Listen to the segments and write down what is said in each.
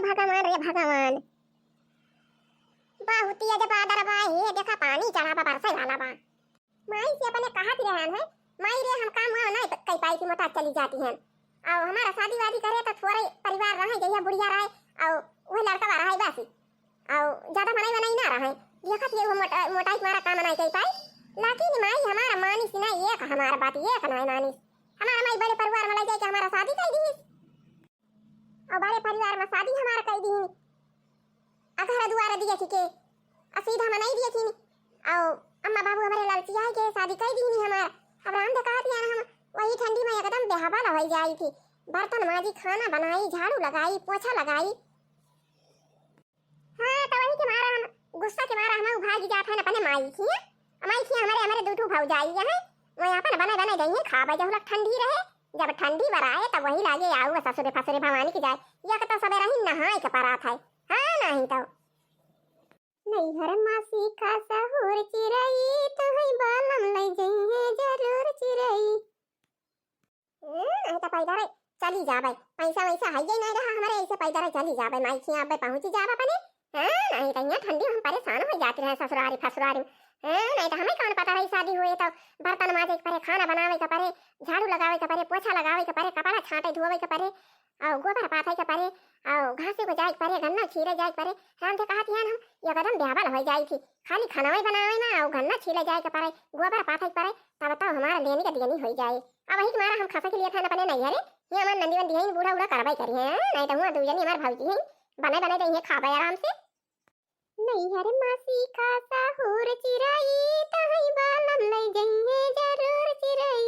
भगवान रे भगवान, बहुत ही जब आदर बा हे देखा पानी चढ़ा बा बरसे वाला बा। माई से अपने कहा थी रहन है माई रे हम काम हुआ नहीं कई पाई की मोटा चली जाती हैं और हमारा शादी वादी करे तो थोड़े परिवार रहे जइया बुढ़िया रहे और वो लड़का रहा है बस और ज्यादा मनाई बनाई ना रहे देखा थी वो मोटाई मारा काम नहीं कई पाई। लेकिन माई हमारा मानी सी ना ये हमारा बात ये नहीं मानी हमारा माई बड़े परिवार में ले जाके हमारा शादी कर दी और बड़े परिवार में शादी हमारा कर दी अगर दुआरा दिए थी के सीधा मनाई दिए थी और अम्मा बाबू हमारे लड़की है के शादी कर दी हमारा। अब राम देखा दिया ना हम वही ठंडी में एकदम बेहाबा हो जाई थी बर्तन माजी खाना बनाई झाड़ू लगाई पोछा लगाई। हाँ तो वही के मारा हम गुस्सा के मारा हम भाग जात है अपने माई थी हमारे दूठू भाग जाई है वो यहाँ पर बने बने गई खाबे जब ठंडी रहे जब ठंडी बराए तब वही लागे आऊ ससुरे फसुरे भवानी की जाए या तो सवेरा ही नहाए के परात है। हाँ नहीं तो नहीं हर मासी का सहूर चिरई तो है बालम ले जइए जरूर चिरई। तो पैदा रे चली जाबे पैसा वैसा है ही नहीं रहा हमारे ऐसे पैदा रे चली जाबे माई खिया पे पहुंच जाबे अपने। हां नहीं तो यहाँ ठंडी हम परेशान हो जाते हैं ससुरारी फसुरारी। नहीं तो हमें कौन पता रही शादी हुई तो बर्तन माजे के परे खाना बनावे के परे झाड़ू लगावे के परे पोछा लगावे के परे कपड़ा छांटे धोवे के परे और गोबर पाथे के परे और घासे को जाए परे गन्ना छीले जाए परे। राम से कहा थी हम ये कदम बेहाबल हो जाई थी खाली खाना बनावे ना और गन्ना छीले जाए के परे गोबर पाथे के परे तब तो हमारा लेनी का देनी हो जाए। अब वही तुम्हारा हम खसा के लिए था अपने नहीं हरे ये हमारे नंदी बंदी है बूढ़ा बूढ़ा करवाई करी है नहीं तो हुआ दूजनी हमारे भाजी है बने बने दही खाबे आराम से। नहीं हरे मासी का सहूर चिरई तो है बालम ले जइए जरूर चिरई।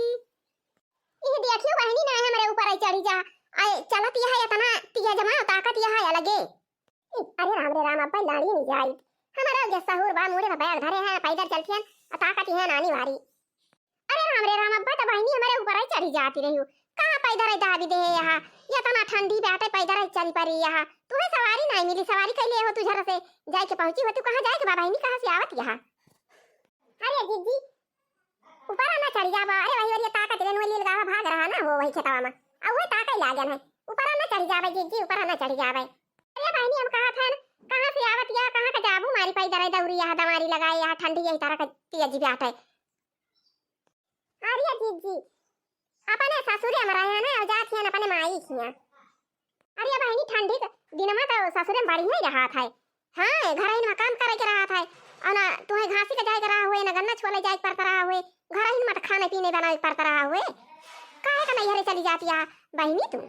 ये देखियो बहनी ना हमारे ऊपर आई चढ़ी जा आए चलत यह है तना तिया जमा ताकत यह है अलगे। अरे राम रे राम अब लाड़ी नहीं जाई हमारा जे सहूर बा मुड़े में बैग धरे हैं पैदल चलती हैं ताकत है नानी भारी। अरे राम रे राम अब तो बहनी हमारे ऊपर आई चढ़ी जाती रही हूं कहां पैदल आई दाबी दे यहां ये तना ठंडी बैठे पैदल आई चली पड़ी यहां तुम्हें सवारी नहीं मिली सवारी कैले हो तू घर से जाए के पहुंची हो तू कहां जाए के बा बहनी कहां से आवत यहां। अरे जीजी ऊपर आना चढ़ जा बा अरे वही ताकत लेन वाली लगा भाग रहा ना वो वही खेतवा में अब वो ताकत लागन है ऊपर आना चढ़ जावे जीजी ऊपर आना चढ़ जावे। अरे बहनी हम कहा था कहां से आवत या कहां का जाबू मारी पैदल आई दौरी यहां दवारी लगाई यहां ठंडी यही तरह का तेज भी आता है। अरे जीजी अपने ससुरे में रहे ना और जात है अपने माई खिया। अरे बहनी ठंडी दिन में तो ससुरे में बड़ी ही रहा था। हां घर ही में काम करे के रहा था और ना तुम्हें घासी का जाए के रहा हुए ना गन्ना छोले जाए पर रहा हुए घर ही में खाने पीने बनाए पर रहा हुए काहे का नहीं हरे चली जाती है बहनी तू।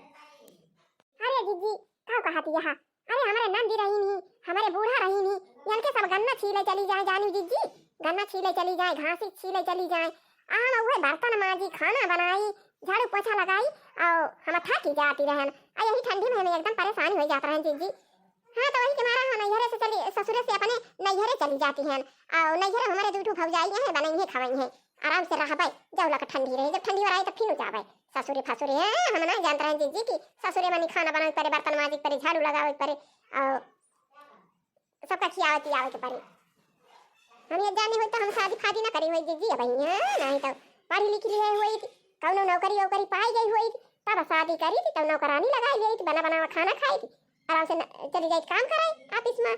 अरे जीजी का कहती है अरे हमारे नंदी रही नहीं हमारे बूढ़ा रही नहीं इनके सब गन्ना छीले चली जाए जानू जीजी गन्ना छीले चली जाए घासी छीले चली जाए आम हुए बर्तन माजी खाना बनाई झाड़ू पोछा लगाई और हम थक जाती रहन यही ठंडी में हमें एकदम परेशान हो जाता है जीजी। हाँ तो वही के मारा हम नैहरे से चली ससुरे से अपने नैहरे चली जाती हैं और नैहरे हमारे दूठू भौजाई हैं बनाई खाई हैं आराम से रहबे जब लग ठंडी रही जब ठंडी हो रही तो फिर जाबे ससुरे फसुरे हैं हम नहीं जानते हैं जीजी की ससुरे में खाना बनाए परे बर्तन माजी परे झाड़ू लगावे परे और सबका खियावती आवे के परे हम ये जाने हो तो हम शादी फादी ना करी हुई जीजी अब नहीं तो पढ़ी लिखी हुई थी कौनो नौकरी वोकरी पाई गई हुई थी तब शादी करी थी तब नौकरानी लगाई गई थी बना बना खाना खाई थी आराम से चली जाए काम कराई ऑफिस में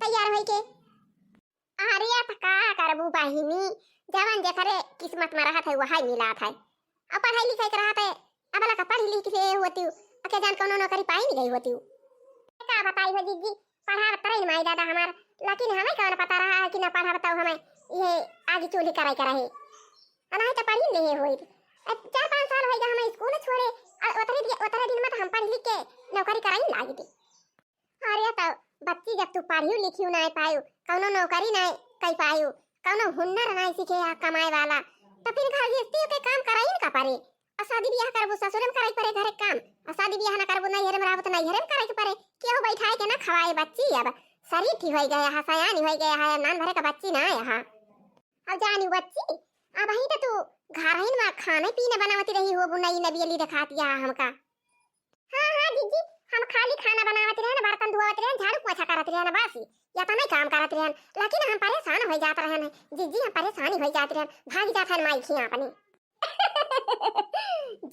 तैयार होई के। अरे का करबू बहिनी जवन जे करे किस्मत में रहा था वही मिला था अब पढ़ाई लिखाई कर रहा था अब लगा पढ़ी लिखी से होती अके जान कोनो नौकरी पाई नहीं गई होती का बताई हो जीजी पढ़ा तरह माई दादा हमार लेकिन हमें कौन पता रहा है कि ना पढ़ा बताओ हमें ये आगे चूल्ही कराई कराई नहीं तो पढ़ी नहीं हुई 4-5 साल हो गए हमें स्कूल छोड़े उतरे दिन में तो हम पढ़ लिख के नौकरी कराई लागी थी। अरे तो बच्ची जब तू पढ़ी लिखी नहीं पायू कौनो नौकरी नहीं कई पायू कौनो हुनर नहीं सीखे कमाए वाला तो फिर घर गृहस्थी के काम कराई का परे और शादी ब्याह करबो ससुर में कराई परे घर काम और शादी ब्याह ना करबो नैहर में रहबो तो नैहर में कराई परे केहू बैठाए के ना खवाए बच्ची अब शरीर ठीक हो गया है सयानी हो गया है नान भरे का बच्ची ना यहाँ अब जानी बच्ची अब ही तो तू घर ही में खाने पीने बनावती रही हो बुनाई नबियली दिखाती है हमका। हां हां जीजी हम खाली खाना बनावती रहे ना बर्तन धोवती रहे झाड़ू पोछा करती रहे ना बस या तो नहीं काम करती रहे लेकिन हम परेशान हो जाते रहे जीजी हम परेशानी हो जाती रहे भाग जाते माई खिया अपनी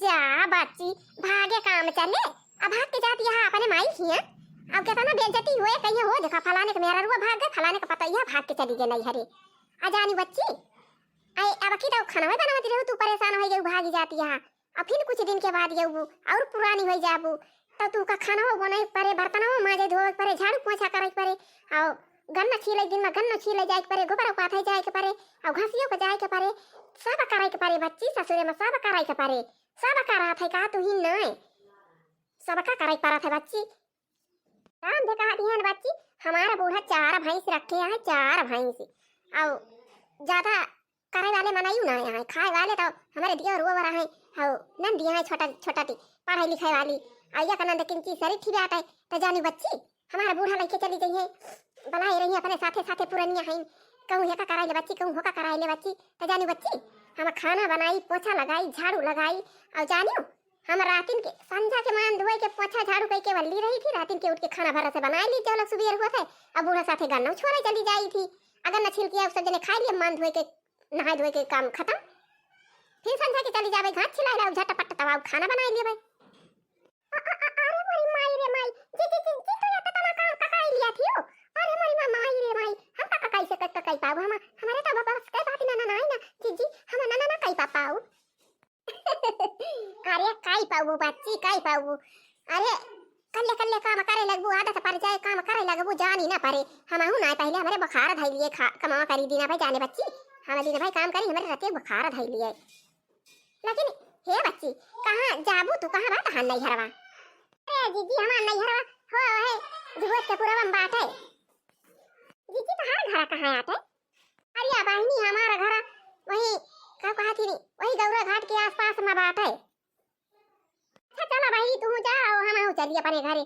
जा बच्ची भागे काम चले अब भाग के जाती है अपने माई खिया अब कितना बेइज्जती हुए कहिए हो देखा फलाने के मेरा रुआ भाग गए फलाने का पता यह भाग के चली गई नहीं हरे आ जानी बच्ची आई अब की तो खाना में बनावती रहू तू परेशान हो गई भागी जाती है अब फिर कुछ दिन के बाद ये और पुरानी हो जाबू तो तू का खाना हो बनाई परे बर्तन हो माजे धोए परे झाड़ू पोछा करे परे और गन्ना छीले दिन में गन्ना छीले जाए के परे गोबर पाथे जाए के परे और घासियों को जाए के परे सब करे के परे बच्ची ससुरे में सब करे के परे सब करा थे का तू ही नहीं सब का करे परा थे बच्ची काम देखा दी है बच्ची हमारा बूढ़ा 4 भैंस रखे हैं 4 भैंस और ज्यादा करे वाले मनायू ना है खाए वाले तो हमारे दिया रुआ वाला है और नंदी है छोटा छोटा टी पढ़ाई लिखाई वाली आइया का नंद किंची सरी थी बात है तो जानी बच्ची हमारा बूढ़ा लेके चली गई है बनाई रही अपने साथे साथे पुरानिया है कहूँ ये का कराई ले बच्ची कहूँ हो का कराई ले बच्ची तो जानी बच्ची हम खाना बनाई पोछा लगाई झाड़ू लगाई और जानियो हम रातिन के संझा के मान धोए के पोछा झाड़ू कई के वल्ली रही थी रातिन के उठ के खाना भरा से बनाई ली जो लोग सुबह हुआ थे अब बूढ़ा साथे गन्ना छोड़े चली जाई थी अगर न छिल किया सब जने खा लिया मान धोए के नहाए धोए के काम खत्म फिर संझा के चली जावे घाट छिलाई रहा झटपट तवा खाना बनाई लिए भाई अरे मोरी माई रे माई जी तो ये तो तना काम ककाई लिया थी अरे मोरी माई रे माई हम का ककाई से ककाई पाऊ हम हमारे तो बाबा के बात ना ना ना जी हम ना कई पाऊ अरे काई पाऊ बच्ची काई पाऊ अरे कल्ले कल्ले काम करे लगबू आदत पर जाए काम करे लगबू जानी ना पारे हम हूं ना पहले हमारे बुखार धई लिए कमा करी दीना भाई जाने बच्ची हम दीना भाई काम करी हमारे रते बुखार धई लिए लेकिन हे बच्ची कहां जाबू तू कहां बात हां नहीं हरवा अरे जीजी हमार नहीं हरवा हो है जुगत के पूरा बात है जीजी तो हर घर कहां आते अरे बहनी हमारा घर वही का कहा थी वही गौरा घाट के आसपास में बात है अच्छा चला भाई तू जा हम हो चलिए अपने घरे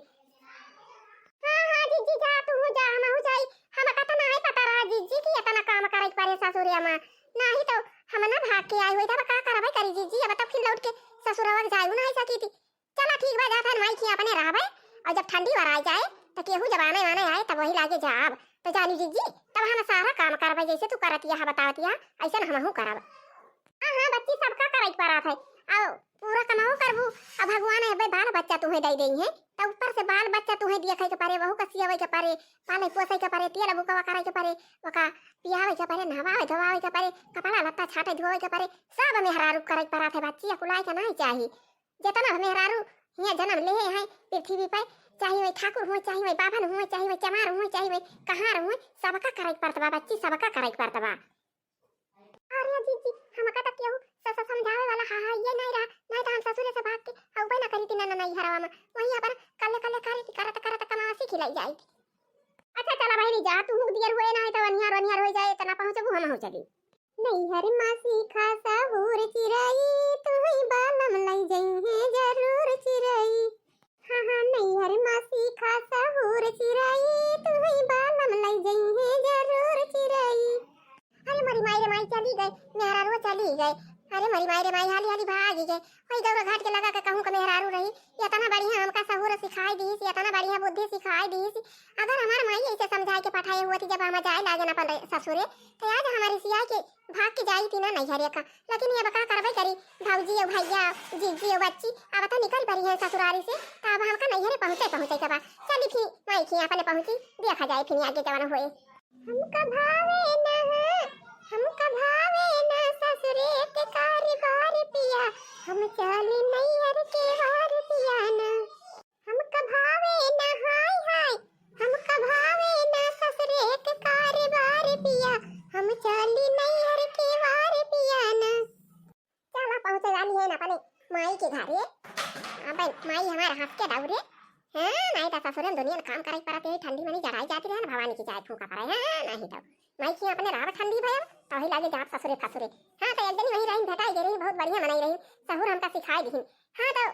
हां जीजी जा तू जा हम हो जाई हम कता ना है पता रहा जीजी की इतना काम करे परे ससुरिया में नहीं तो हम ना भाग के आई हुई था का करबे करी जीजी अब तब फिर लौट के ससुरवा जाई नहीं सकी थी चला ठीक बा जाथन माई की अपने रहबे और जब ठंडी वर आ जाए तो केहू जब आने वाने आए तब वही लागे जाब तो जानी जीजी तब हम सारा काम करबे जैसे तू करतिया है बतावतिया ऐसा हम हूं करब हां बच्ची सबका करई पड़ा है आओ पूरा कमाओ करबू अब भगवान है भाई बाल बच्चा तुम्हें दे देई है तो ऊपर से बाल बच्चा तुम्हें दिया खाई के पारे वहू का सियावे के पारे पाले पोसई के पारे तेल बुकवा करे के पारे वका पियावे के पारे नहवावे धोवावे के पारे कपड़ा लत्ता छाटे धोवे के पारे सब मेहरारू करे पड़ा है बच्ची कुलाई के नहीं चाहिए जितना मेहरारू यहाँ जन्म ले हैं पृथ्वी पे चाहिए वे ठाकुर हो चाहिए वे बाभन हो चाहिए वे चमार हो चाहिए वे कहार हो सबका करे पड़तबा बच्ची सबका करे पड़तबा अरे जीजी हम का तक केहू सस समझावे वाला हां ये नहीं रहा नहीं तो हम ससुरे से भाग के औ बना करी तीन नहीं हरवा में वही अपन कल्ले कल्ले करे करत करत कमावा सीख लाई जाई अच्छा चला भाई जा तू मुक दियर हुए नहीं तो अनियार हो जाए तना पहुंचबू हम हो चली नहीं हर मासी खासा भूर चिराई तू ही बालम लई जई है जरूर चिराई हां नहीं हर मासी खासा भूर चिराई तू ही बालम लई जई है जरूर चिराई अरे मरी माई रे माई चली गई मेहरारू चली गई अरे मरी माई रे माई हाली हाली भागी गई वही गौरा घाट के लगा के कहूं का मेहरारू रही इतना बढ़िया हमका सहूर सिखाई दी सी इतना बढ़िया बुद्धि सिखाई दी सी अगर हमार माई ऐसे समझाए के पठाए हुआ थी जब हम जाए लागे ना अपन ससुरे तो आज हमारी सिया के भाग के जाई थी ना नहीं हरिया का लेकिन ये बका करबे करी भौजी और भैया जीजी और बच्ची अब तो निकल पड़ी है ससुरारी से तो अब हमका नहीं हरे पहुंचे के बाद चली थी माई की अपने पहुंची देखा जाए फिर आगे जवान हुए हमका भावे ना ससुरे के कारोबार पिया हम चली नैयर के वार पिया ना हमका भावे ना हाय हमका भावे ना ससुरे के कारोबार पिया हम चली नैयर के वार पिया ना चला पहुंचे वाली है ना अपने माई के घरे अब माई हमारा हंस के दौरे हां नहीं तो ससुरन दुनिया काम करे परते है ठंडी मनी जराई जाती है ना भवानी की चाय फूका करे हां नहीं तो माई की अपने रात ठंडी भया तो ही लागे जात ससुरे फसुरे हां तो एक दिन वही रही भेटाई दे रही बहुत बढ़िया मनाई रही सहूर हमका सिखाई दी हां तो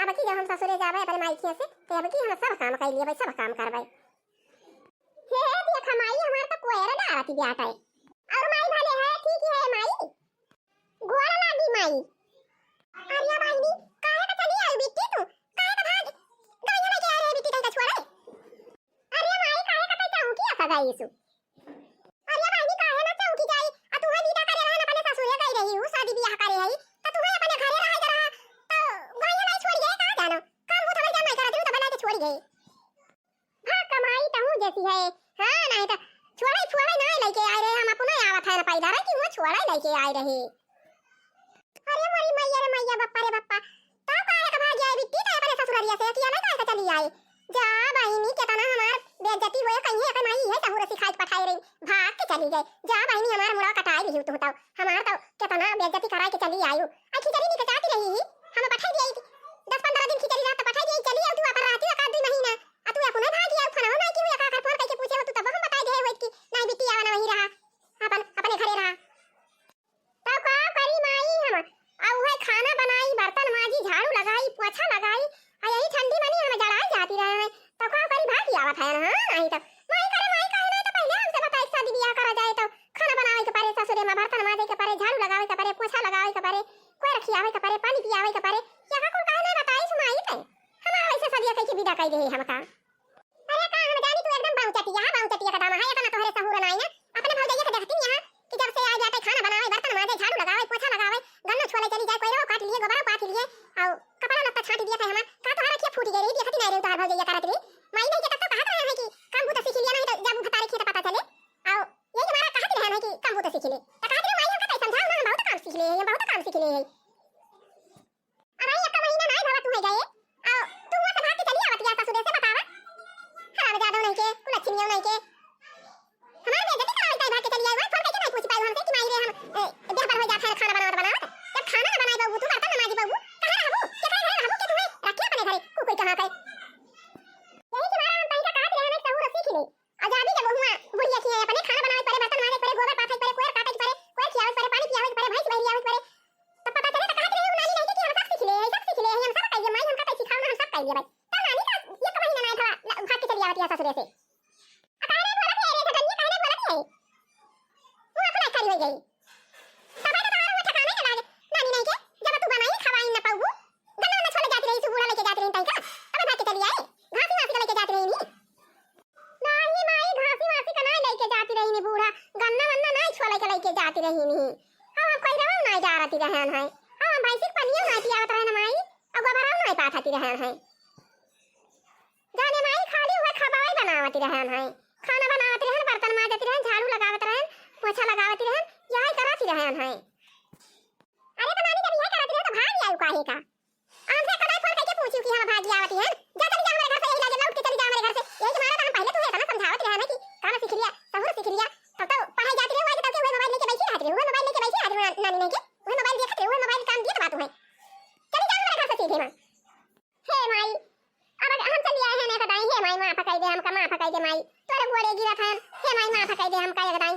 अब की जब हम ससुरे जावे अपने माई की से तो अब की हम सब काम कर लिए भाई सब काम करबै हे देख माई हमार तो कोयरा ना आती ब्याह है और माई भले है ठीक है माई गोरा लागी माई अरे माई काहे का चली आई बिट्टी तू काहे का भाग गई ना क्या रे बिट्टी का छोड़े अरे माई काहे का पैसा हूं की ऐसा गई सु शादी ब्याह करे है तो तुम्हें अपने घरे रह जा तो गाय नहीं छोड़ गए कहां जानो काम हो तो जाना करत तो बना के छोड़ गए टहू जैसी है। हां नहीं तो छोड़े छोड़े नहीं लेके आए रहे हम अपने आवत है ना पैदा रहे कि वो छोड़े लेके आए रहे। अरे मोरी मैया रे मैया बप्पा रे बप्पा तो काहे का भाग जाए बिट्टी तो अपने ससुरालिया से कि अलग का चली आए जा बहिनी केतना हमार बेइज्जती होए कहीं है माई है सहुर सिखाई पठाई रही भाग के चली गई जा बहिनी हमार मुड़ा कटाई रही तू बताओ हमार तो केतना बेइज्जती कराई के चली आयु आ खिचड़ी नहीं कटाती रही हम पठाई दी 10-15 दिन खिचड़ी रात पठाई दी चली आउ तू अपन रहती का 2 महीना आ तू अपने भाग गया खाना नहीं कि का फोन करके पूछे हो तू तब हम बताई दे होई कि नहीं बिट्टी आवा ना वही रहा अपन अपने घरे रहा तो का करी माई हम आ उहे खाना बनाई बर्तन माजी झाड़ू लगाई पोछा लगाई आ यही ठंडी मनी हम जड़ाई जाती रहे तो का करी भाग आवत है ना नहीं तो माई करे नहीं तो पहले हमसे बताई शादी ब्याह करा जाए तो खाना बनावे के पारे ससुरे में बर्तन माजे के पारे झाड़ू लगावे के पारे पोछा लगावे के पारे कोई रखियावे के पारे पानी पियावे के पारे यहाँ को काहे नहीं बताई सुनाई पे हमारा वैसे सदिया कह के विदा कह दे हम का अरे का हम जानी तू एकदम बाउचटिया का दामा है का ना तोहरे सहुर नहीं ना अपने भौजाइया के देखती यहां कि जब से आ जाते खाना बनावे बर्तन माजे झाड़ू लगावे पोछा लगावे गन्ना छोले चली जाए कोई रो काट लिए गोबरा काट लिए और कपड़ा लत्ता छाट दिया था हम का तोहरा क्या फूट गई देखती नहीं रे तोहर भौजाइया करत रही माई नहीं के तब तो कहत रहे हैं कि काम भूत सीख लिया नहीं तो जब भतारे खेत पता चले और ये हमारा कहत रहे हैं कि काम भूत सीख ले तो कहत रहे माई हम का समझाओ ना हम बहुत काम सीख लिए हैं बहुत काम सीख लिए हैं अरे एक महीना नहीं भला तू है गए और तू वहां से भाग के चली आवत या ससुरे से बतावा खराब जादो नहीं के कुल अच्छी नहीं के हमारे बेइज्जती कराई भाग के चली आई फोन करके नहीं पूछ पाई हमसे कि माई रे हम देह पर हो जाता है खाना बनावत जब खाना ना बनाई बाबू तू बर्तन ना माजी बाबू कहां रहबू के कहां रहबू के तुम्हें रखिए अपने घरे कोई कहां पे यही कि मारा हम कहीं का कहत रहे हैं सहूर सीख ले आजादी जब हुआ बुढ़िया की अपने खाना बनावे पड़े बर्तन माजे पड़े गोबर पाथे पड़े कोई काटे पड़े कोई खियावे पड़े पानी पियावे पड़े भैंस बहरियावे पड़े तब पता चले तो कहत रहे नानी नहीं कि हम सब सीख ले हम सब कहिए माई हमका कैसे सिखाओ ना हम सब कहिए भाई तब नानी का एक महीना नहीं था भाग के चली आवत या ससुरे से अकारे बोलत है रे धनिया कहने बोलत है वो अपना करी हो गई तब तो तारा वो ठिकाने ना लागे नानी नहीं के जब तू बनाई खवाई ना पाऊ गन्ना में छोड़ जाती रही सुबह लेके जाती रही तई का तब भाग के चली आई घासी वासी लेके जाती रही नहीं माई घासी वासी का नहीं लेके जाती रही नी बूढ़ा गन्ना वन्ना नहीं छोड़ के लेके जाती रही नी हम कह रहे नहीं जा रही रहन है हम भैंसी पनियो नहीं पियावत रहे ना माई और गोबराव नहीं पाथती रहन है जाने माई खाली हुए खबाई बनावती रहन है खाना बनावती रहन बर्तन माजती रहन झाड़ू लगावत रहन पोछा लगावती रहन यही करती रहन है अरे तो नानी जब यही करती रहे तो भाग आयु काहे का हमसे कदा फोन करके पूछू कि हम भाग आवती है जा चली जा हमारे घर से यही लागे लौट के चली जा हमारे घर से यही तुम्हारा तो हम पहले तो है ना समझावत रहन कि काम सीख लिया सहूर सीख लिया तब तो पढ़ाई जाती रहे तब के मोबाइल लेके बैठी रहती रहे मोबाइल लेके बैठी रहती नानी नहीं के वो मोबाइल देखते हुए मोबाइल काम दिए तो बात है चली जा हमारे घर से सीधे मां हे माई अब हम चली आए हैं ने कदाई हे माई मां पकाई दे हम का मां पकाई दे माई तोरे गोड़े गिरा था हे माई मां पकाई दे हम का कदाई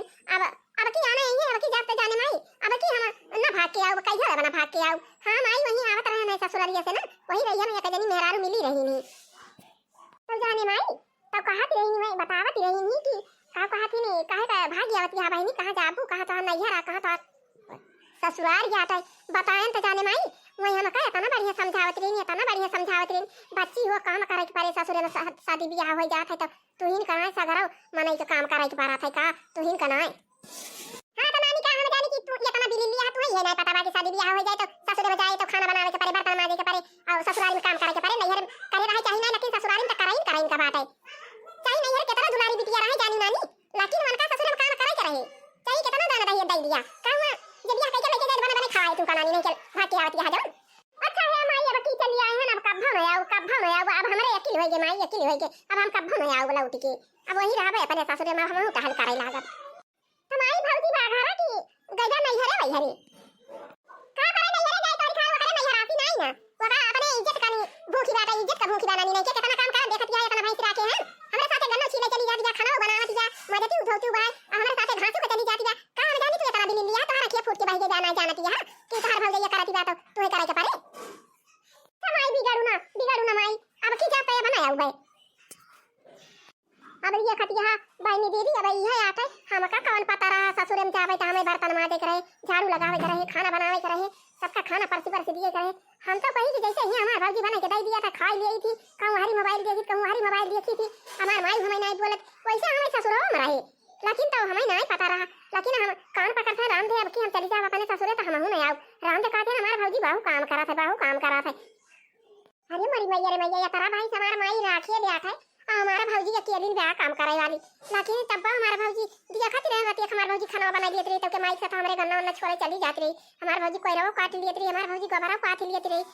अब की आना है अब की जाते जाने माई अब की हम ना भाग के आओ कई हो बना भाग के आओ हां माई वही आवत रहे मैं ससुरालिया से ना वही रही है एक जनी मेहरारू मिली रही नहीं तब जाने माई तब कहत रही मैं बतावत रही नहीं कि का कहत नहीं काहे का भाग आवत या बहनी कहां जाबू कहां तो नैहरा कहां तो ससुराल जाता बताएं तो जाने माई वही हम का इतना बढ़िया समझावत रही इतना बढ़िया समझावत रही बच्ची हो काम करे के पारे ससुरे में शादी ब्याह हो जात है तो तू ही कहां सगरो मने के काम करे के पारा था का तू ही कनाए हां तो नानी का हम जानी कि तू इतना बिली लिया तू ये नहीं पता बा कि शादी ब्याह हो जाए तो ससुरे में जाए तो खाना बनावे के पारे बर्तन माजे के पारे और ससुराल में काम करे के पारे नैहर करे रहे चाहिए ना लेकिन ससुराल में तो कराई का बात है चाहिए नैहर कितना दुलारी बिटिया रहे जानी नानी लेकिन मन का ससुरे में काम करे के रहे चाहिए कितना दाना दही दे दिया कहवा जब यहां कह के लेके जाए बना खाए तू का नानी नहीं चल भाग के आवत यहां जाओ अच्छा है माई अब की चली आए हैं अब कब हम आया अब हमरे अकेले होगे माई अकेले होगे अब हम कब हम आया लौट के अब वही रहबे अपने ससुरे में हम टहल करे लागत हमारी भौजी बाघारा की गजा नहीं हरे वही हरी का करे नहीं हरे जाए तोरी खाओ करे नहीं हराती नहीं ना वका अपने इज्जत का नहीं भूखी बात इज्जत का भूखी बनानी नहीं के कितना काम कर देखत जाए इतना भैंस राखे हैं हमरे साथे गन्नो छीले चली जाती जा खाना बनावत जा मदती उठौती भाई हमरे साथे घासू के चली जाती जा का हम जानी तू इतना बिली लिया तो रखिए फूट के बह के जाना जानती है कि तोहर भौजी करती बात तू ही करे के पारे माई बिगाड़ू ना माई अब की जाता है बनाया भाई अब ये खतिया बहनी दीदी अब ये आते हमका कौन पता रहा ससुरे में जावे त हमें बर्तन माजे करे झाड़ू लगावे करे खाना बनावे करे सबका खाना परसी दिए करे हम तो कहीं जैसे ही हमार भौजी बना के दे दिया था खा ली थी कहूं हरी मोबाइल देखी कहूं हरी मोबाइल देखी थी हमार माई हमें नहीं बोलत वैसे हमें ससुरो में रहे लेकिन तो हमें नहीं पता रहा लेकिन हम कान पकड़ते राम दे अब की हम चली जाओ अपने ससुरे तो हम नहीं आओ राम दे कहते हमार भौजी बहु काम करा थे बहु काम करा थे अरे मरी मैया रे मैया तारा भाई हमार माई राखिए दिया था हमारा भौजी अकेली ब्याह काम करे वाली, लेकिन तब हमारा भौजी दिया खाती रहे रहती, हमारा भौजी खाना बना लेती रही, तब के माई से हमारे गन्ना वन्ना छोड़े चली जाती रही, हमारा भौजी कोयरा काट लेती रही, हमारा भौजी गोबरा काट लेती रही।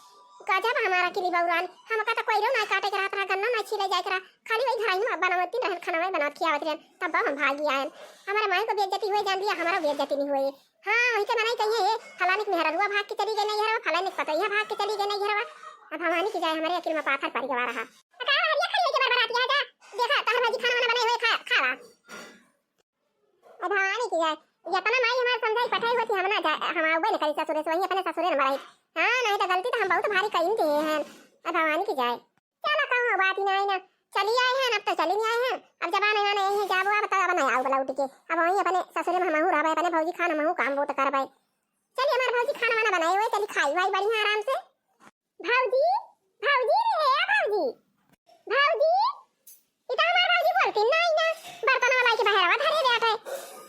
गजब हमारा किली बउरान, हम का तो कोयरो ना काटे के रहत रहा, गन्ना ना छिले जाए करा, खाली वही घर में बनावती रहे, खाना में बनावत खियावत रहे, तब हम भागी आए। हमारे माई को बेइज्जती हुई जान दिया, हमारा बेइज्जती नहीं हुई। हां वही के बनाई कहिए ये फलानी के मेहररुआ भाग के चली गई नहीं हरवा, फलानी के पतैया भाग के चली गई नहीं हरवा। अब हमानी की जाए हमारे अकेले में पाथर पड़ गवा रहा। का हरिया खाइए के बरबराती आ जा, देखा तहर भाजी खाना वाना बनाए हुए खावा। अब हमानी की जाए इतना माई हमार समझाई पठाई होती, हम ना हम आवे न करी ससुरे से, वही अपने ससुरे न मराई। हां नहीं तो गलती तो हम बहुत भारी कहीं थे हैं। अब हमानी की जाए चलो कहूं बात ही नहीं ना, चली आए हैं अब तो चली नहीं आए हैं, अब जबान आने नहीं है जाबो अब तो अब नहीं आओ बला उठ के, अब वही अपने ससुरे में हम रहबे, अपने भौजी खाना महू काम वो तो करबे। चलिए हमार भौजी खाना वाना बनाए हुए, चली खाई भाई बढ़िया आराम से। भौजी भौजी रे भौजी भौजी इतना हमार भौजी बोलती नहीं ना, बर्तन वाला के बहरवा धरे देत है,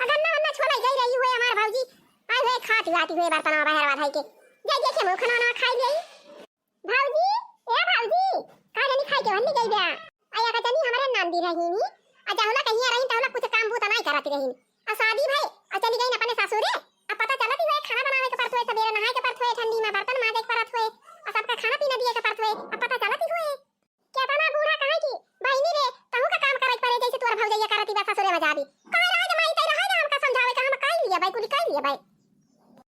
अगर ना वन्ना छोड़े गई रही हुए हमार भौजी आई हुए खाती आती हुए बर्तन वाला बहरवा धाई के जे जे के मुंह खाना ना खाई गई। भौजी ए भौजी का नहीं खाई के वन्नी गई बा आया का जानी हमारे नांदी रही नी, आ जाहुला कहिया रही तहुला कुछ काम बूता नहीं करती रही, आ शादी भाई आ चली गई अपने ससुरे, अब पता चलती हुए खाना बनावे के परत हुए, सवेरे नहाए के परत हुए, ठंडी में बर्तन माजे के परत हुए, आ सबका खाना पीना दिए के परत हुए, अब पता चलती हुए क्या तना बूढ़ा कहे की बहिनी रे कहूं का काम करे पड़े जैसे तोर भौजैया करती बा ससुरे में जाबी कह राज माई तै रहा हमका समझावे का हम काई लिया भाई कुली काई लिया भाई।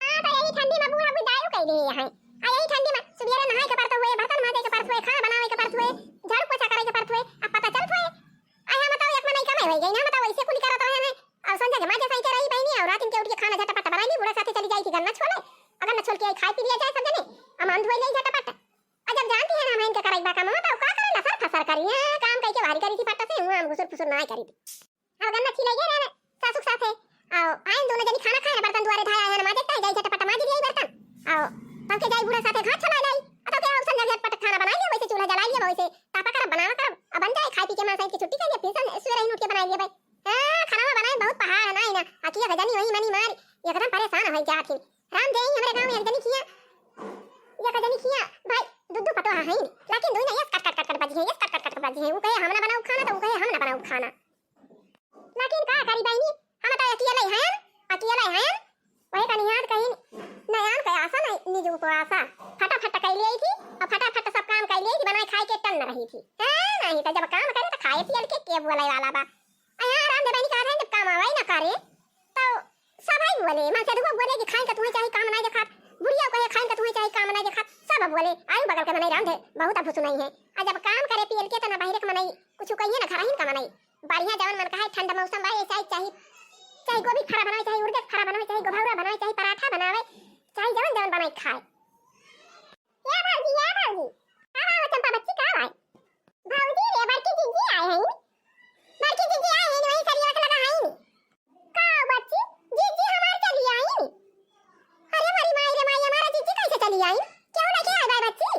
हां तो यही ठंडी में बूढ़ा बुढ़ायो कह दे है, आ यही ठंडी में सवेरे नहाए के परत हुए, बर्तन माजे के परत हुए, खाना बनावे के परत हुए, झाड़ू पोछा करे के परत हुए, अब पता चलत हुए आया बताओ एक में नहीं कमाई होई गई ना, बताओ ऐसे कुली करत रहे हैं। और संजय के माजे सही के रही बहनी और रात के उठ के खाना झटपट बना ली, बूढ़ा साथे चली जाई थी गन्ना छोले, अगर न छोल के खाई पी लिया जाए सब जने अमान धोई ले झटपट। जब जानती है ना मैं इनके कराई बा काम तो का करे लसर फसर करी है, काम कई के भारी करी थी पट्टा से, हुआ हम घुसर फुसर ना करी थी। अब गन्ना छिले गए रे सासुक साथे आओ आइन दोनों जनी खाना खाए बर्तन दुआरे धाया है माजे तय जाई झटपट माजी लिया बर्तन आओ तब के जाई बूढ़ा साथे घाट चला लाई, अतो के औसन झटपट खाना बना लिया, वैसे चूल्हा जला लिया, वैसे तापा कर बनावा कर अब बन जाए, खाई पी के मां की छुट्टी कर लिया, फिर सवेरे ही उठ के बना लिया भाई। हां खाना बनाए बहुत पहाड़ है ना अकिया गजनी वही मनी मार एकदम परेशान हो जाती। राम देई हमरे गांव में एक जनी किया या कजनी किया भाई दुद्दू पटो है लेकिन दोई ना ये कट कट कट कट बजी है, ये कट कट कट कट बजी है, वो कहे हम ना बनाऊ खाना तो वो कहे हम ना बनाऊ खाना, लेकिन का करी बहनी हम तो अकेले हैं वही का निहार कहीं नयान का आशा नहीं निजू को आशा फटाफट कर ली थी और फटाफट सब काम कर ली थी, बनाए खाए के टन रही थी। हां नहीं तो जब काम करे तो खाए पिए के बोले वाला बा आराम दे बहनी कहा था जब काम आवे ना करे तो सब आई बोले मां से दुआ बोले कि खाए का तुम्हें चाहिए काम नहीं देखा, बुढ़िया कहे खाए का तुम्हें चाहिए काम नहीं देखा, सब बोले आयु बगल के मनाई राम थे बहुत अफसु नहीं है, आ जब काम करे पिए के तो ना बाहर के मनाई कुछ कहिए ना खराहीन का मनाई बढ़िया जवन मन कहा ठंडा मौसम बा ऐसा चाहिए, चाहे गोभी खरा बनावे, चाहे उड़द खरा बनावे, चाहे गोभौरा बनावे, चाहे पराठा बनावे, चाहे जवन जवन बनाए खाए। या भौजी हां चंपा बच्ची का है भौजी रे बड़की जीजी आए हैं, बड़की जीजी आए हैं वही सरिया के लगा है का बच्ची जीजी हमार चली आई, अरे हमारी माई रे माई हमारा जीजी कैसे चली आई, क्यों लेके आई बा बच्ची,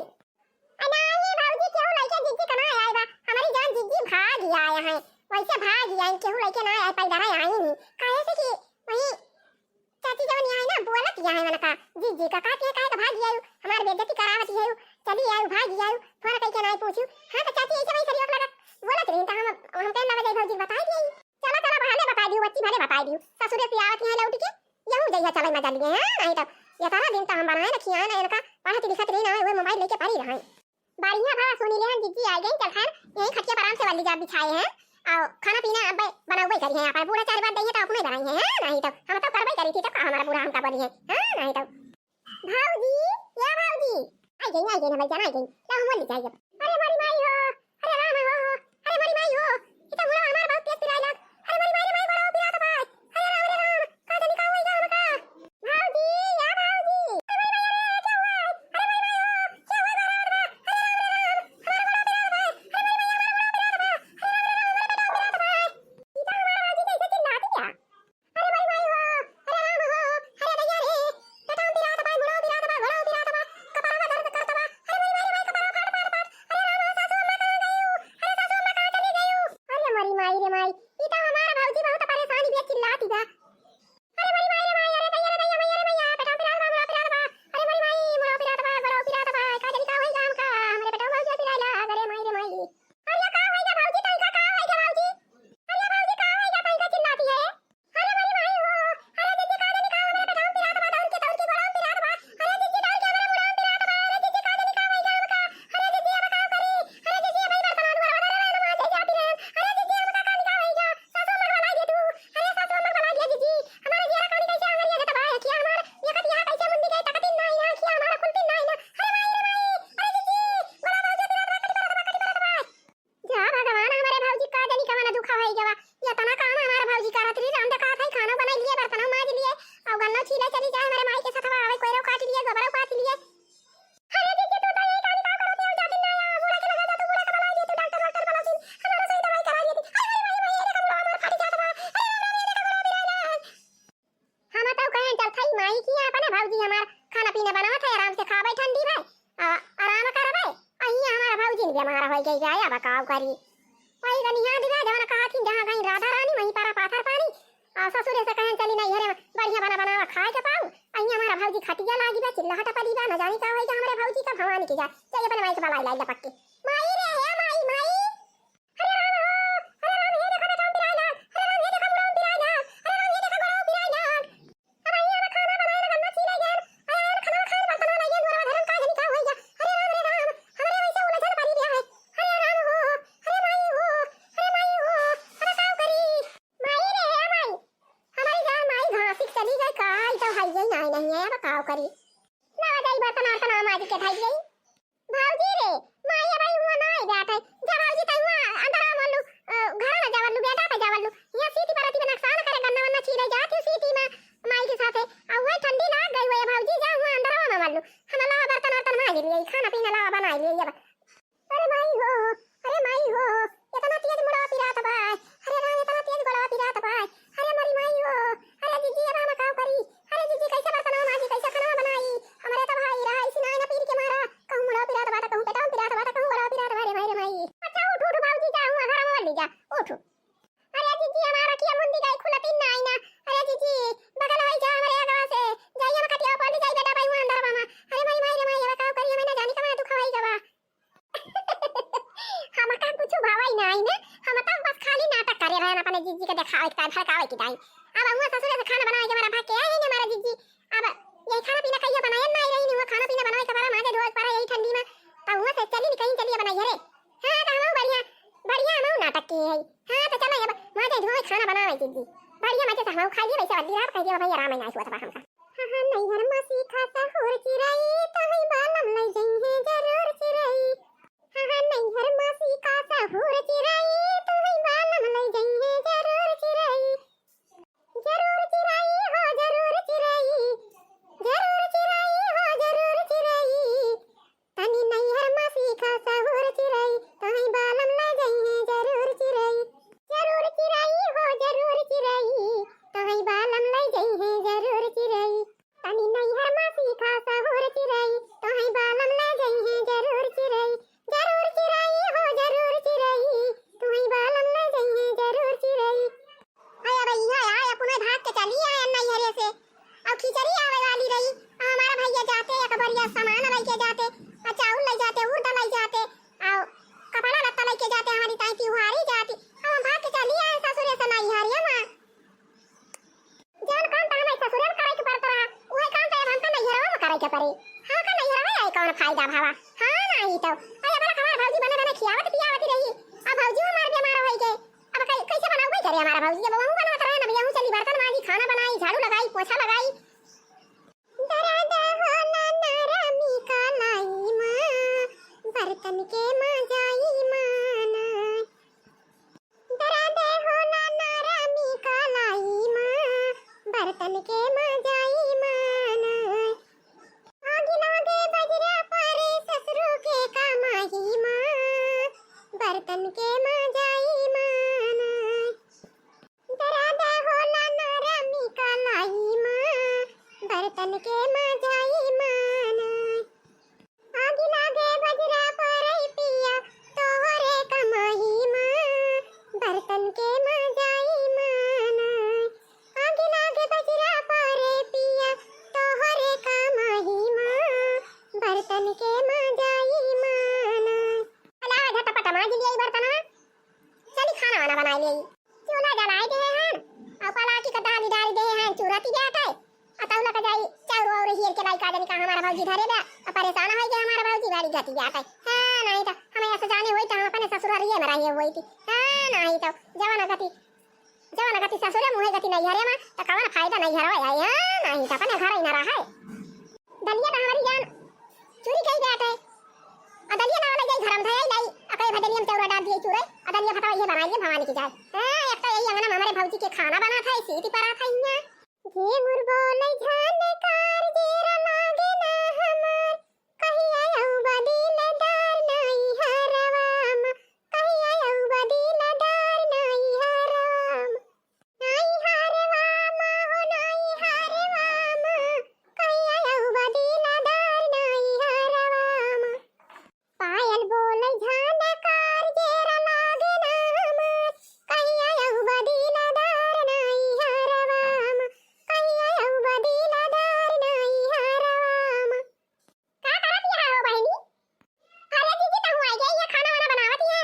अना ये भौजी क्यों लेके जीजी कना आई बा, हमारी जान जीजी भाग आया है वैसे भाग आई क्यों लेके ना आई पैदा आई नहीं काहे से कि वही चाची जवन आई ना बोलत या है मनका जीजी का काहे का भाग आई हमार बेइज्जती करावत है, चली आई भाग आई फोन कई के ना पूछू। हां तो चाची ऐसे वही सरिया लगा बोलत रही तो हम कहना लगे भौजी बता दी, चलो चलो बहाने बता दियो बच्ची भले बता दियो ससुरे से आवत है लौट के यहू जइया चले मजा लिए। हां नहीं तो ये सारा दिन तो हम बनाए ना खिया ना इनका पढ़त लिखत रही ना वो मोबाइल लेके पड़ी रहे बढ़िया भा सुनी ले जीजी आ गई, चल खैर यही खटिया पर आराम से वाली जा बिछाए हैं और खाना पीना अब बनावे करी है, अपन बूढ़ा 4 बार दई है तो अपने बनाई है। हां नहीं तो हम तो करबे करी थी तो हमारा बूढ़ा हमका बनी है। हां नहीं तो भौजी या भौजी आई गई ना भाई जाना आई गई तो हम बोली जाइए अरे हमारी माई हो, अरे राम हो, अरे हमारी माई हो ये तो बूढ़ा हमारा बहुत तेज पिराई लग, अरे हमारी माई रे माई बड़ा पिरा तो भाई, अरे राम रे राम का जानी का होई जा हमका भौजी या भौजी अरे माई रे क्या हुआ, अरे माई माई हो क्या हुआ रा रा अरे राम रे राम हमारा बड़ा पिरा तो भाई, अरे माई माई हमारा बड़ा पिरा तो भाई, दुखा होई गवा ये तना काम हमारा भौजी करत रही राम देखा था खाना बना लिए बर्तन माज लिए और गन्ना छीला चली जाए हमारे माई के साथ आवे कोई रो काट लिए गोबर काट लिए अरे दीदी तू तो यही काम करत है जाती ना बुढ़ा के लगा तो बुढ़ा का बना दिए तू डॉक्टर डॉक्टर बना दी हमारा सही दवाई करा दिए अरे भाई ये काम हमारा फाटी जाता है हम तो कहें चल थाई माई की अपने भौजी हमारा खाना पीना बनावत है आराम से खावे ठंडी भाई आराम करवे अही हमारा भौजी ने बीमार हो गई आया बकाव करी वही गनिया दिवा जवन कहा थी जहां कहीं राधा रानी वहीं पर पाथर पानी ससुर से कहें चली नहीं हरे बढ़िया बना बना खाए के पाऊ अही हमारा भौजी खटिया लागी बा चिल्लाहट पड़ी बा न जानी का होई हमारे भौजी का भवानी की जा चल अपने माई के बलाई लाई पक्के माई रे हे माई माई हरे राम हे देखो बेटा बिराई ना हरे राम हे देखो बुढ़ा बिराई ना हरे राम हे देखो बुढ़ा बिराई ना अब अही हमारा खाना बनाए ना गन्ना छीले गया अरे खाना खाए बर्तन लगे दूर धर्म का नहीं का होई जा हरे राम हमारे वैसे उलझन पड़ी गया है हरे राम हो हरे माई हो अरे काव करी माई रे हे माई हमारी जान माई घासिक चली गई काई तो हाई गई नहीं है अब काव करी ना जाई बर्तन माजी के थाई गई भाऊजी रे माई भाई हुआ नहीं बैठे जा भाऊजी तई हुआ अंदर आ मल्लू घर ना जावलू बेटा पे जावलू यहां सीटी परती में नुकसान करे गन्ना वन्ना छीले जाती सीटी में माई के साथ आ वो ठंडी लाग गई हुई भाऊजी जा हुआ अंदर आ मल्लू हम ला बर्तन वर्तन माज लिए खाना पीना ला बना लिए अरे माई हो इतना तेज मुड़ा पिरात भाई अरे राम इतना तेज गला पिरात भाई अरे मरी माई हो अरे जीजी अब हम काव करी अरे जीजी कैसे बर्तन माजी कैसे खाना बनाई हमारे तो भाई रहा इसी ना पीर के मारा कहूं मुड़ा पिरात बात कहूं पेटा पिरात बात कहूं गला पिरात भाई रे माई अच्छा उठ उठ भाऊजी जा हुआ घर में ले जा उठ अरे जीजी हमारा किया मुंडी गई खुलती ना आई ना अरे जीजी बगल होई जा हमारे आगा से जाइए हम कटिया पाली जाई बेटा भाई हुआ अंदर मामा अरे भाई रे माई अब काव करी हमें ना जानी कमा दुख होई गवा हम का कुछ भावाई ना आई ना हम तो बस खाली नाटक करे रहन अपने जीजी के दिखावे के भड़कावे के दाई अब हुआ ससुर से खाना बनाए के हमारा भाग के आए ने हमारा जीजी अब ये खाना पीना कहियो बनाए नहीं रही नहीं हुआ खाना पीना बनाए के हमारा माजे रोज पर यही ठंडी में तो हुआ से चली कहीं चलिए बनाई रे हां तो हम बढ़िया बढ़िया हम नाटक की है हां तो चलो अब माजे रोज खाना बनावे जीजी बढ़िया माजे से हम खाइए वैसे अल्ली रात कहिए भाई आराम नहीं हुआ था हमका हां नहीं घर में सीखा सहूर चिराई तो ही बालम ले जइहे जरूर चिराई हां नहीं घर में सीखा सहूर चिराई तो ही बालम ले जइहे जरूर चिराई हो जरूर चिराई हो जरूर चिराई तनी नहीं हर में सीखा सहूर चिराई तो ही बालम ले जइहे जरूर चिराई हो जरूर चिराई तो ही बालम ले जइहे जरूर चिराई तनी नहीं हर में सीखा सहूर चिराई तो ही बालम ले जइहे जरूर चिराई हो जरूर चिराई तो ही बालम ले जइहे जरूर चिराई आया भैया आया पुणे भाग के चली आया नहीं हरे से अब खिचड़ी आवे वाली रही हमारा भैया जाते एक बढ़िया सामान लेके जाते चावल ले जाते उर्द ले जाते और कपड़ा लत्ता लेके जाते हमारी ताई तिहारी जाती हम भाग के चली आए ससुरे से नहीं हरिया मां जान काम तो हमें ससुरे में करे के पड़ता रहा वही काम तो हम का नहीं हरवा में करे के पड़े हम का नहीं हरवा है कौन फायदा भावा हां नहीं तो अरे बड़ा हमारा भौजी बने बने खियावत पियावत रही अब भौजी हमार बीमार हो गए अब कैसे बनाऊं करे हमारा भौजी जब हम बनाता रहे ना भैया हम चली बर्तन माजी खाना बनाई झाड़ू लगाई पोछा लगाई दरादा हो ना नरमी का लाई मां बर्तन के मजाई माना दरादा हो ना नरमी का लाई मां बर्तन के मजाई माना आगे लागे बजरा पारे ससुरो के कमाई मां बर्तन के मजाई माना दरादा हो ना नरमी का लाई मां बर्तन के मजाई माना आगे लागे बजरा पारे पिया तोहरे कमाई मां बर्तन के मजाई माना आगे लागे बजरा पारे पिया तोहरे कमाई मां बर्तन के मजाई माना अला झटपट माज लिए बर्तन चली खाना वाना बना लिए चूल्हा जलाए दे हैं और पला की कटाली डाल दे हैं चूरती जाता है अतौला का जाई चाउर और हीर के लाई का जाने का हमारा भौजी धरे बे परेशान हो गया हमारा भौजी गाड़ी जाती जाता है हां नहीं तो हमें ऐसे जाने होई तो हम अपने ससुराल ये मराई होई थी हां नहीं तो जवाना गति ससुरे मुहे गति नहीं हरे में तो कवन फायदा नहीं हरवा हां नहीं तो अपने घर ही ना रहा है दलिया तो हमारी जान चोरी कई बैठे और दलिया ना वाला जाई घर में धई लाई अकई भदरिया में चौरा डाल दिए चूरे अदलिया फटावा ये बनाइए भवानी की जाए हां एक तो यही अंगना में हमारे भौजी के खाना बना था सीटी परा था इया ये मुरबोले जानकार जेरा लागे ना हमार कहीं आयो बदिलदार नहीं हरवाम कहीं आयो बदिलदार नहीं हरवाम नहीं हरवाम हो नहीं हरवाम कहीं आयो बदिलदार नहीं हरवाम पायल बोले जानकार जेरा लागे ना हमार कहीं आयो बदिलदार नहीं हरवाम कहीं आयो बदिलदार नहीं हरवाम का करत है हो बहनी अरे दीदी तो हुआ गई ये खाना वाना बनावत है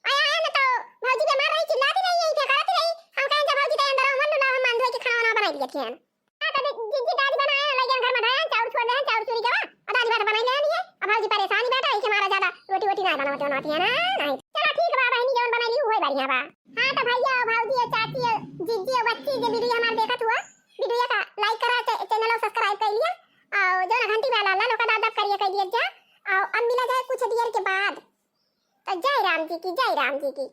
आया है ना तो भौजी बीमार रही चिल्लाती रही यही करती रही हम कहें जब भौजी के अंदर मन ला हम मान धोई के खाना वाना बना दिए थे तो दीदी दादी बनाया लगे घर में धाया चाउर छोड़ दे चाउर चूरी के और दादी बात बनाई ले है अब भौजी परेशानी बैठा है कि हमारा ज्यादा रोटी वोटी ना बनावत होती है ना नहीं चलो ठीक बा बहनी जौन बनाई हुई बढ़िया बा हां तो भैया भौजी चाची जीजी बच्ची जो वीडियो हमारे देखत हुआ वीडियो का लाइक करा चैनल को सब्सक्राइब कर लिया और जो ना घंटी वाला लाल का दब करिए कह दिया जा और अब मिला जाए कुछ देर के बाद तो जय राम जी की